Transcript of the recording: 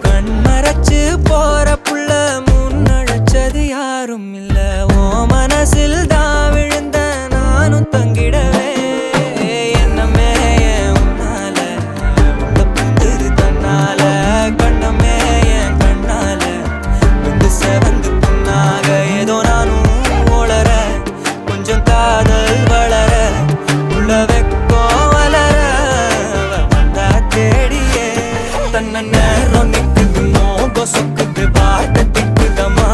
கண்மறைச்சு போற புள்ள முன்னழைச்சது யாரும் இல்ல. ஓ மனசில் தான் விழுந்த நானும் தங்கிடவே என்னமே உன்னால உள்ள புந்துது தன்னால கண்ணமே என் கண்ணால வந்து செவந்து புண்ணாக ஏதோ நானும் ஓளற கொஞ்சம் காதல் வளர உள்ள வெக்கோ வளர வந்தா தேடியே தன்ன நேரம் நிக்குது மோகம் சொக்குது பாட்ட திக்குதமா